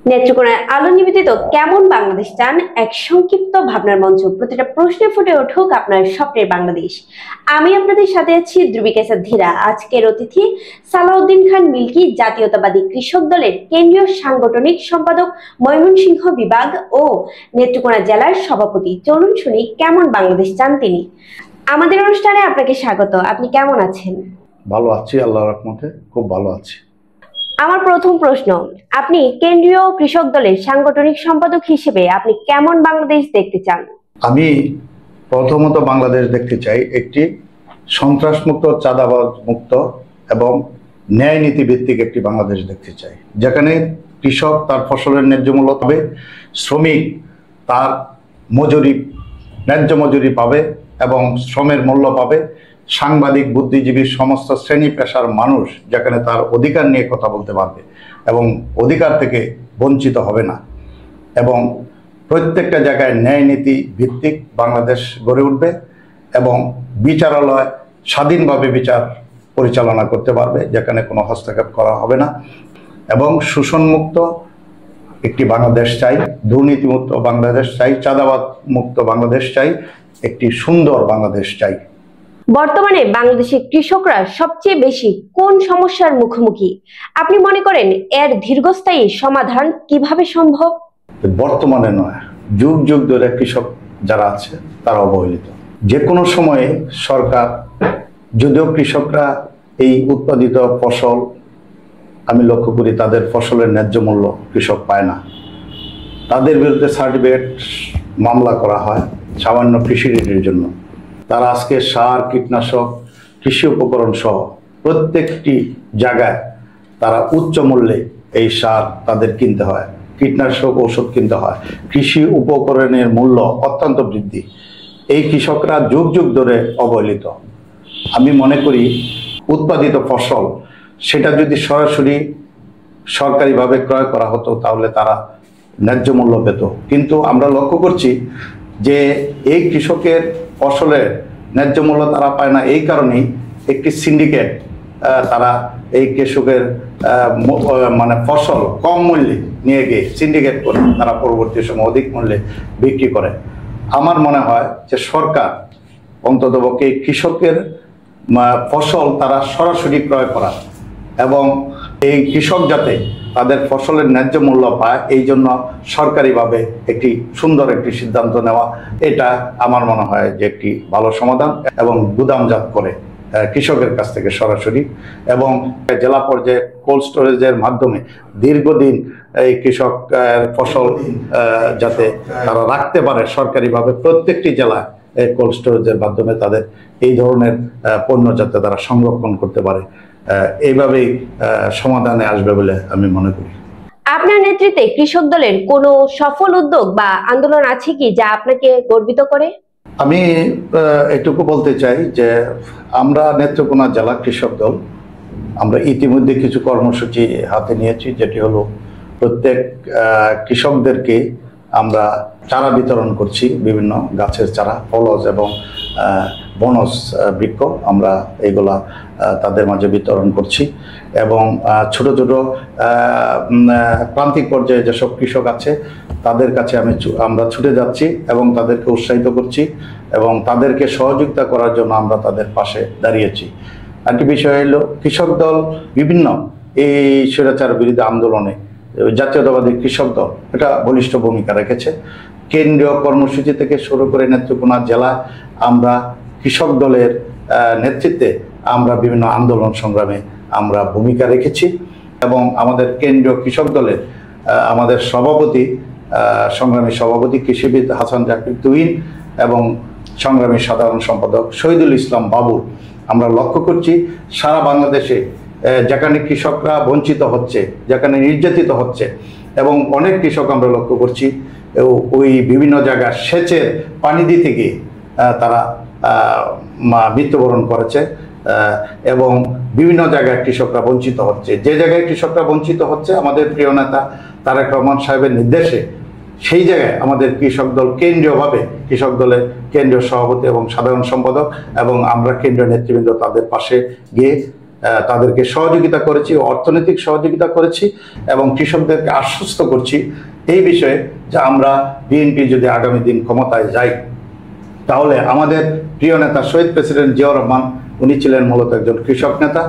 নেত্রকোনায় আলো নিবেদিত কেমন বাংলাদেশ চান, এক সংক্ষিপ্ত ভাবনার মঞ্চ। প্রতিটা প্রশ্নে ফুটে উঠুক আপনার স্বপ্নের বাংলাদেশ। আমি আপনাদের সাথে আছি ধ্রুবিকেশা ধীরা। আজকের অতিথি সালাউদ্দিন খান মিল্কি, জাতীয়তাবাদী কৃষক দলের কেন্দ্রীয় সাংগঠনিক সম্পাদক, ময়মনসিংহ বিভাগ ও নেত্রকোনা জেলার সভাপতি। চলুন শুনি কেমন বাংলাদেশ চান তিনি। আমাদের অনুষ্ঠানে আপনাকে স্বাগত। আপনি কেমন আছেন? ভালো আছি, আল্লাহর রহমতে খুব ভালো আছি। আমার প্রথম প্রশ্ন, আপনি কেন্দ্রীয় কৃষক দলের সাংগঠনিক সম্পাদক হিসেবে আপনি কেমন বাংলাদেশ দেখতে চান? আমি প্রথমত বাংলাদেশ দেখতে চাই একটি সন্ত্রাসমুক্ত, চাঁদাবাজ মুক্ত এবং ন্যায় নীতি ভিত্তিক একটি বাংলাদেশ দেখতে চাই, যেখানে কৃষক তার ফসলের ন্যায্য মূল্য পাবে, শ্রমিক তার ন্যায্য মজুরি পাবে এবং শ্রমের মূল্য পাবে, সাংবাদিক, বুদ্ধিজীবী, সমস্ত শ্রেণী পেশার মানুষ যেখানে তার অধিকার নিয়ে কথা বলতে পারবে এবং অধিকার থেকে বঞ্চিত হবে না, এবং প্রত্যেকটা জায়গায় ন্যায় নীতি ভিত্তিক বাংলাদেশ গড়ে উঠবে এবং বিচারালয় স্বাধীনভাবে বিচার পরিচালনা করতে পারবে, যেখানে কোনো হস্তক্ষেপ করা হবে না, এবং শোষণমুক্ত একটি বাংলাদেশ চাই, দুর্নীতিমুক্ত বাংলাদেশ চাই, চাঁদাবাদ মুক্ত বাংলাদেশ চাই, একটি সুন্দর বাংলাদেশ চাই। বর্তমানে বাংলাদেশের কৃষকরা সবচেয়ে বেশি কোন সমস্যার মুখোমুখি? আপনি মনে করেন এর দীর্ঘস্থায়ী সমাধান কিভাবে সম্ভব? বর্তমানে নয়, যুগ যুগ ধরে কৃষক যারা আছে তারা অবহেলিত। যে কোনো সময়ে সরকার, যদিও কৃষকরা এই উৎপাদিত ফসল, আমি লক্ষ্য করি তাদের ফসলের ন্যায্য মূল্য কৃষক পায় না, তাদের বিরুদ্ধে সার্টিফিকেট মামলা করা হয় সামান্য কৃষি ঋণের জন্য। তারা আজকে সার, কীটনাশক, কৃষি উপকরণ সহ প্রত্যেকটি জায়গায় তারা উচ্চ মূল্যে এই সার তাদের কিনতে হয়, কীটনাশক ঔষধ কিনতে হয়, কৃষি উপকরণের মূল্য অত্যন্ত বৃদ্ধি। এই কৃষকরা যুগ যুগ ধরে অবহেলিত। আমি মনে করি উৎপাদিত ফসল সেটা যদি সরাসরি সরকারিভাবে ক্রয় করা হতো তাহলে তারা ন্যায্য মূল্য পেত, কিন্তু আমরা লক্ষ্য করছি যে এই কৃষকের ফসলের ন্যায্য মূল্য তারা পায় না। এই কারণেই একটি সিন্ডিকেট তারা এই কৃষকের ফসল কম মূল্যে নিয়ে গিয়ে সিন্ডিকেট করে তারা পরবর্তী সময় অধিক মূল্যে বিক্রি করে। আমার মনে হয় যে সরকার অন্ততপক্ষে এই কৃষকের ফসল তারা সরাসরি ক্রয় করা এবং এই কৃষক যাতে তাদের ফসলের ন্যায্য মূল্য পায় এই জন্য সরকারিভাবে একটি সুন্দর একটি সিদ্ধান্ত নেওয়া, এটা আমার মনে হয় যে একটি ভালো সমাধান, এবং গুদামজাত করে কৃষকের কাছ থেকে সরাসরি এবং জেলা পর্যায়ে কোল্ড স্টোরেজের মাধ্যমে দীর্ঘদিন এই কৃষক ফসল যাতে তারা রাখতে পারে সরকারিভাবে, প্রত্যেকটি জেলায় এই কোল্ড স্টোরেজের মাধ্যমে তাদের এই ধরনের পণ্য যাতে তারা সংরক্ষণ করতে পারে, এইভাবেই সমাধানে আসবে বলে আমি মনে করি। আপনার নেতৃত্বে কৃষক দলের কোনো সফল উদ্যোগ বা আন্দোলন আছে কি যা আপনাকে গর্বিত করে? আমি এটুকু বলতে চাই যে আমরা নেত্রকোনা জেলা কৃষক দল আমরা ইতিমধ্যে কিছু কর্মসূচি হাতে নিয়েছি, যেটি হলো প্রত্যেক কৃষকদেরকে আমরা চারা বিতরণ করছি, বিভিন্ন গাছের চারা, ফলজ এবং বনজ বৃক্ষ আমরা এগুলা তাদের মাঝে বিতরণ করছি, এবং ছোট ছোট প্রান্তিক পর্যায়ে যেসব কৃষক আছে তাদের কাছে আমরা ছুটে যাচ্ছি এবং তাদেরকে উৎসাহিত করছি এবং তাদেরকে সহযোগিতা করার জন্য আমরা তাদের পাশে দাঁড়িয়েছি। একটি বিষয় হলো কৃষক দল বিভিন্ন এই স্বৈরাচার বিরোধী আন্দোলনে জাতীয়তাবাদী কৃষক দল এটা বলিষ্ঠ ভূমিকা রেখেছে। কেন্দ্রীয় কর্মসূচি থেকে শুরু করে নেত্রকোনা জেলা আমরা কৃষক দলের নেতৃত্বে আমরা বিভিন্ন আন্দোলন সংগ্রামে আমরা ভূমিকা রেখেছি, এবং আমাদের কেন্দ্রীয় কৃষক দলের আমাদের সভাপতি, সংগ্রামী সভাপতি কৃষিবিদ হাসান জাকির তুহিন এবং সংগ্রামী সাধারণ সম্পাদক শহীদুল ইসলাম বাবুল, আমরা লক্ষ্য করছি সারা বাংলাদেশে যেখানে কৃষকরা বঞ্চিত হচ্ছে, যেখানে নির্যাতিত হচ্ছে, এবং অনেক কৃষক আমরা লক্ষ্য করছি ওই বিভিন্ন জায়গায় সেচের পানি দিতে গিয়ে তারা মৃত্যুবরণ করেছে, এবং বিভিন্ন জায়গায় কৃষকরা বঞ্চিত হচ্ছে। যে জায়গায় কৃষকরা বঞ্চিত হচ্ছে আমাদের প্রিয় নেতা তারেক রহমান সাহেবের নির্দেশে সেই জায়গায় আমাদের কৃষক দল কেন্দ্রীয়ভাবে, কৃষক দলের কেন্দ্রীয় সভাপতি এবং সাধারণ সম্পাদক এবং আমরা কেন্দ্রীয় নেতৃবৃন্দ তাদের পাশে গিয়ে তাদেরকে সহযোগিতা করেছি, অর্থনৈতিক সহযোগিতা করেছি এবং কৃষকদেরকে আশ্বস্ত করছি এই বিষয়ে যে আমরা বিএনপি যদি আগামী দিন ক্ষমতায় যাই তাহলে আমাদের প্রিয় নেতা শহীদ প্রেসিডেন্ট জিয়াউর রহমান উনি ছিলেন মূলত একজন কৃষক নেতা।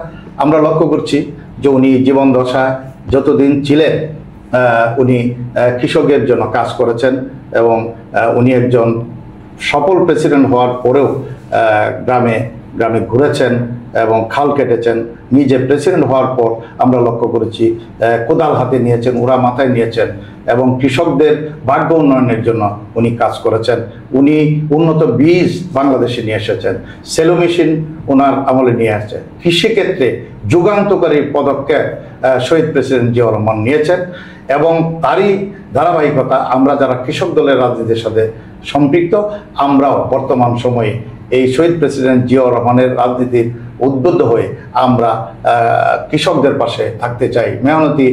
আমরা লক্ষ্য করছি যে উনি জীবন দশায় যতদিন ছিলেন উনি কৃষকের জন্য কাজ করেছেন এবং উনি একজন সফল প্রেসিডেন্ট হওয়ার পরেও গ্রামে গ্রামে ঘুরেছেন এবং খাল কেটেছেন। নিজে প্রেসিডেন্ট হওয়ার পর আমরা লক্ষ্য করেছি কোদাল হাতে নিয়েছেন, ওরা মাথায় নিয়েছেন এবং কৃষকদের ভাগ্য উন্নয়নের জন্য উনি কাজ করেছেন। উনি উন্নত বীজ বাংলাদেশে নিয়ে এসেছেন, সেলো মেশিন ওনার আমলে নিয়ে আসছে। কৃষিক্ষেত্রে যুগান্তকারী পদক্ষেপ শহীদ প্রেসিডেন্ট জিয়াউর রহমান নিয়েছেন এবং তারই ধারাবাহিকতা আমরা যারা কৃষক দলের রাজনীতির সাথে সম্পৃক্ত আমরাও বর্তমান সময়ে এই শহীদ প্রেসিডেন্ট জিয়াউর রহমানের রাজনীতির উদ্বুদ্ধ হয়ে আমরা কৃষকদের পাশে থাকতে চাই, মেহনতি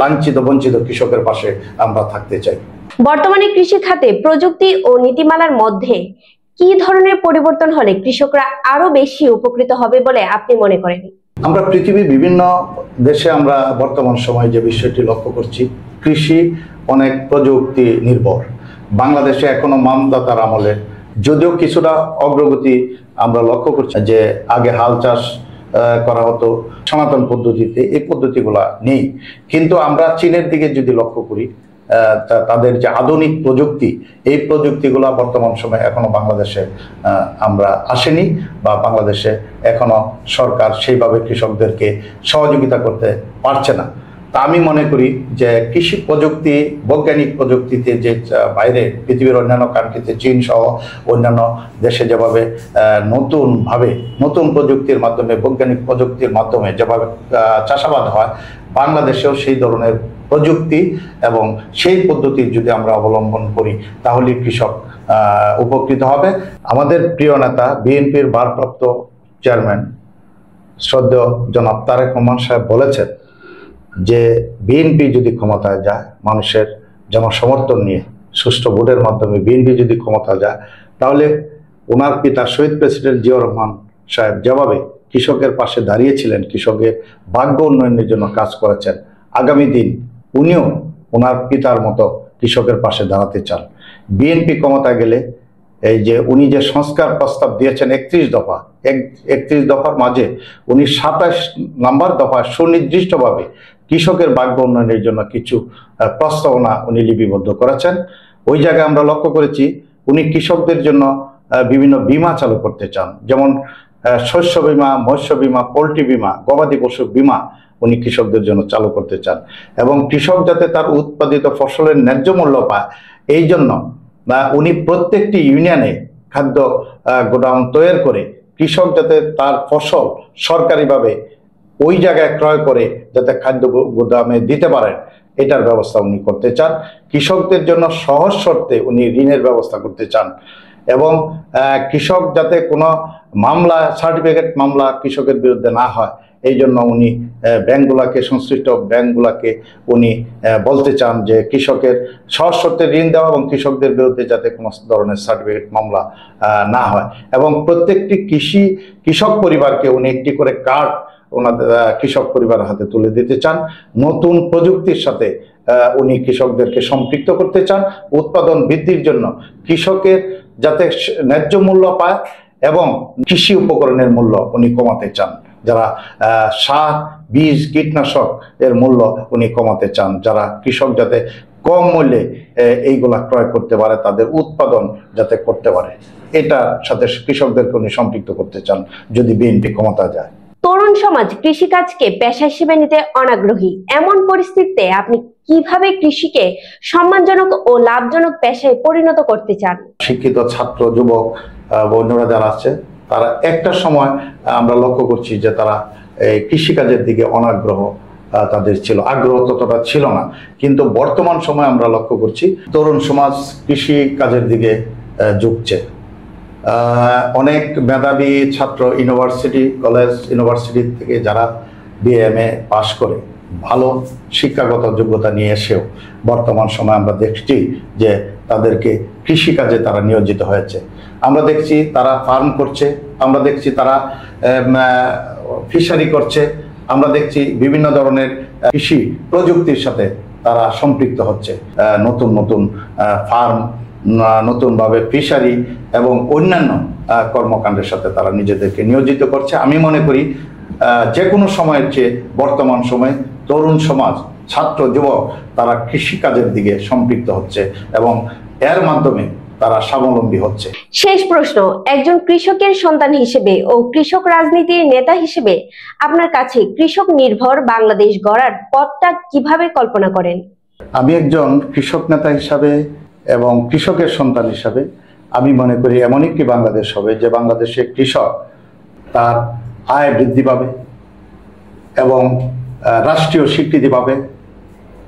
লাঞ্ছিত বঞ্চিত কৃষকের পাশে আমরা থাকতে চাই। বর্তমানে কৃষি খাতে প্রযুক্তি ও নীতিমালার মধ্যে কি ধরনের পরিবর্তন হলে কৃষকরা আরো বেশি উপকৃত হবে বলে আপনি মনে করেন? আমরা পৃথিবীর বিভিন্ন দেশে আমরা বর্তমান সময়ে যে বিষয়টি লক্ষ্য করছি, কৃষি অনেক প্রযুক্তি নির্ভর। বাংলাদেশে এখনো মানদাতার আমলে যদিও কিছুটা অগ্রগতি আমরা লক্ষ্য করছি, যে আগে হাল চাষ করা হতো সনাতন পদ্ধতিতে, এই পদ্ধতিগুলা নেই। কিন্তু আমরা চীনের দিকে যদি লক্ষ্য করি, তাদের যে আধুনিক প্রযুক্তি, এই প্রযুক্তিগুলা বর্তমান সময়ে এখনো বাংলাদেশে আমরা আসেনি বা বাংলাদেশে এখনো সরকার সেইভাবে কৃষকদেরকে সহযোগিতা করতে পারছে না। তা আমি মনে করি যে কৃষি প্রযুক্তি, বৈজ্ঞানিক প্রযুক্তিতে যে বাইরে পৃথিবীর অন্যান্য কান্ট্রিতে, চীন সহ অন্যান্য দেশে যেভাবে নতুন প্রযুক্তির মাধ্যমে, বৈজ্ঞানিক প্রযুক্তির মাধ্যমে যেভাবে চাষাবাদ হয়, বাংলাদেশেও সেই ধরনের প্রযুক্তি এবং সেই পদ্ধতি যদি আমরা অবলম্বন করি তাহলে কৃষক উপকৃত হবে। আমাদের প্রিয় নেতা বিএনপির ভারপ্রাপ্ত চেয়ারম্যান শ্রদ্ধেয় জনাব তারেক রহমান সাহেব বলেছেন যে বিএনপি যদি ক্ষমতায় যায়, মানুষের জনসমর্থন নিয়ে সুষ্ঠু ভোটের মাধ্যমে বিএনপি যদি ক্ষমতা যায়, তাহলে ওনার পিতা শহীদ প্রেসিডেন্ট জিয়াউর রহমান সাহেব যেভাবে কৃষকের পাশে দাঁড়িয়েছিলেন, কৃষকের ভাগ্য উন্নয়নের জন্য কাজ করেছেন, আগামী দিন উনিও ওনার পিতার মতো কৃষকের পাশে দাঁড়াতে চান। বিএনপি ক্ষমতা গেলে এই যে উনি যে সংস্কার প্রস্তাব দিয়েছেন 31 দফার মাঝে উনি 27 নম্বর দফায় সুনির্দিষ্টভাবে কৃষকের ভাগ্য উন্নয়নের জন্য কিছু প্রস্তাবনা উনি লিপিবদ্ধ করেছেন। ওই জায়গায় আমরা লক্ষ্য করেছি উনি কৃষকদের জন্য বিভিন্ন বীমা চালু করতে চান, যেমন শস্য বীমা, মৎস্য বীমা, পোলট্রি বীমা, গবাদি পশু বীমা উনি কৃষকদের জন্য চালু করতে চান এবং কৃষক যাতে তার উৎপাদিত ফসলের ন্যায্য মূল্য পায়, এই জন্য উনি প্রত্যেকটি ইউনিয়নে খাদ্য গোডাউন তৈরি করে কৃষক যাতে তার ফসল সরকারিভাবে ওই জায়গায় ক্রয় করে যাতে খাদ্য গোদামে দিতে পারেন, এটার ব্যবস্থা উনি করতে চান। কৃষকদের জন্য সহজ শর্তে উনি ঋণের ব্যবস্থা করতে চান এবং কৃষক যাতে কোনো মামলা, সার্টিফিকেট মামলা কৃষকের বিরুদ্ধে না হয়, এই জন্য উনি ব্যাংকগুলাকে, সংশ্লিষ্ট ব্যাংকগুলাকে উনি বলতে চান যে কৃষকের সহজ শর্তে ঋণ দেওয়া এবং কৃষকদের বিরুদ্ধে যাতে কোনো ধরনের সার্টিফিকেট মামলা না হয় এবং প্রত্যেকটি কৃষক পরিবারকে উনি একটি করে কার্ড ওনাদের কৃষক পরিবারের হাতে তুলে দিতে চান। নতুন প্রযুক্তির সাথে উনি কৃষকদেরকে সম্পৃক্ত করতে চান। উৎপাদন বৃদ্ধির জন্য কৃষকের যাতে ন্যায্য মূল্য পায় এবং কৃষি উপকরণের মূল্য উনি কমাতে চান। যারা সার, বীজ, কীটনাশক এর মূল্য উনি কমাতে চান, যারা কৃষক যাতে কম মূল্যে এইগুলা ক্রয় করতে পারে, তাদের উৎপাদন যাতে করতে পারে, এটার সাথে কৃষকদেরকে উনি সম্পৃক্ত করতে চান যদি বিএনপি ক্ষমতা যায়। তরুণ সমাজ কৃষিকাজকে পেশা হিসেবে নিতে অনাগ্রহী, এমন পরিস্থিতিতে আপনি কিভাবে কৃষিকে সম্মানজনক ও লাভজনক পেশায় পরিণত করতে চান? শিক্ষিত ছাত্র, যুবক, অন্যরা যারা আছে, তারা একটা সময় আমরা লক্ষ্য করছি যে তারা এই কৃষিকাজের দিকে অনাগ্রহ তাদের ছিল, আগ্রহ ততটা ছিল না। কিন্তু বর্তমান সময় আমরা লক্ষ্য করছি তরুণ সমাজ কৃষি কাজের দিকে ঝুঁকছে। অনেক মেধাবী ছাত্র ইউনিভার্সিটি থেকে যারা BA-MA পাশ করে ভালো শিক্ষাগত যোগ্যতা নিয়ে এসেও বর্তমান সময় আমরা দেখছি যে তাদেরকে কৃষিকাজে তারা নিয়োজিত হয়েছে। আমরা দেখছি তারা ফার্ম করছে, আমরা দেখছি তারা ফিশারি করছে, আমরা দেখছি বিভিন্ন ধরনের কৃষি প্রযুক্তির সাথে তারা সম্পৃক্ত হচ্ছে, নতুন নতুন ফার্ম, নতুনভাবে ফিশারি এবং অন্যান্য কর্মকাণ্ডের সাথে তারা নিজেদেরকে নিয়োজিত করছে। আমি মনে করি যে কোনো সময়ের চেয়ে বর্তমান সময়ে তরুণ সমাজ, ছাত্র যুবক তারা কৃষিকাজের দিকে সম্পৃক্ত হচ্ছে এবং এর মাধ্যমে তারা স্বাবলম্বী হচ্ছে। শেষ প্রশ্ন, একজন কৃষকের সন্তান হিসেবে ও কৃষক রাজনীতির নেতা হিসেবে আপনার কাছে কৃষক নির্ভর বাংলাদেশ গড়ার পথটা কিভাবে কল্পনা করেন? আমি একজন কৃষক নেতা হিসাবে এবং কৃষকের সন্তান হিসাবে আমি মনে করি এমন একটি বাংলাদেশ হবে যে বাংলাদেশে কৃষক তার আয় বৃদ্ধি পাবে এবং রাষ্ট্রীয় স্বীকৃতি পাবে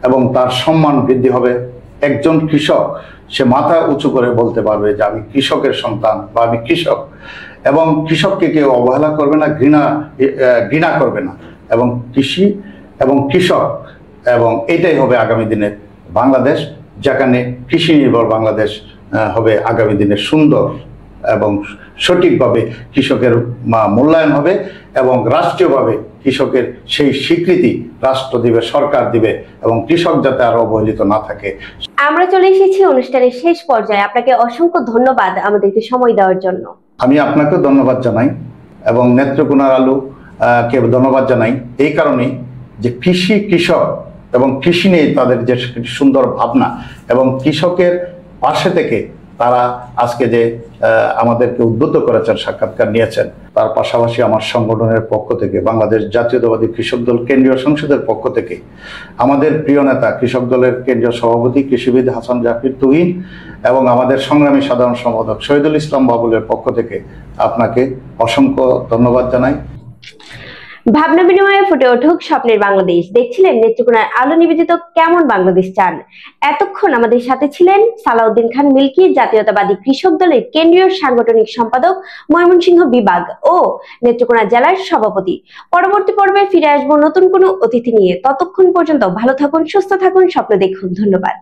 এবং তার সম্মান বৃদ্ধি হবে। একজন কৃষক সে মাথা উঁচু করে বলতে পারবে যে আমি কৃষকের সন্তান বা আমি কৃষক, এবং কৃষককে কেউ অবহেলা করবে না, ঘৃণা করবে না, এবং কৃষি এবং কৃষক, এবং এটাই হবে আগামী দিনের বাংলাদেশ, যেখানে কৃষি নির্ভর বাংলাদেশ হবে আগামী দিনে সুন্দর এবং সঠিকভাবে কৃষকের মূল্যায়ন হবে এবং রাষ্ট্রীয়ভাবে কৃষকের সেই স্বীকৃতি রাষ্ট্র দিবে, সরকার দিবে, এবং কৃষক যাতে আর অবহেলিত না থাকে। আমরা চলে এসেছি অনুষ্ঠানের শেষ পর্যায়ে। আপনাকে অসংখ্য ধন্যবাদ আমাদেরকে সময় দেওয়ার জন্য। আমি আপনাকেও ধন্যবাদ জানাই এবং নেত্রকোনার আলো কে ধন্যবাদ জানাই এই কারণেই যে কৃষি, কৃষক এবং কৃষি নিয়ে তাদের যে সুন্দর ভাবনা এবং কৃষকের পাশে থেকে তারা আজকে যে আমাদেরকে উদ্বুদ্ধ করেছেন, সাক্ষাৎকার নিয়েছেন, তার পাশাপাশি আমার সংগঠনের পক্ষ থেকে, বাংলাদেশ জাতীয়তাবাদী কৃষক দল কেন্দ্রীয় সংসদের পক্ষ থেকে, আমাদের প্রিয় নেতা কৃষক দলের কেন্দ্রীয় সভাপতি কৃষিবিদ হাসান জাকির তুহিন এবং আমাদের সংগ্রামী সাধারণ সম্পাদক শহীদুল ইসলাম বাবুলের পক্ষ থেকে আপনাকে অসংখ্য ধন্যবাদ জানাই। ভাবনা বিনিময়ে ফুটে উঠুক স্বপ্নের বাংলাদেশ। দেখছিলেন নেত্রকোনার আলো নিবেদিত কেমন বাংলাদেশ চান। এতক্ষণ আমাদের সাথে ছিলেন সালাউদ্দিন খান মিল্কি, জাতীয়তাবাদী কৃষক দলের কেন্দ্রীয় সাংগঠনিক সম্পাদক ময়মনসিংহ বিভাগ ও নেত্রকোনা জেলার সভাপতি। পরবর্তী পর্বে ফিরে আসবো নতুন কোনো অতিথি নিয়ে। ততক্ষণ পর্যন্ত ভালো থাকুন, সুস্থ থাকুন, স্বপ্ন দেখুন। ধন্যবাদ।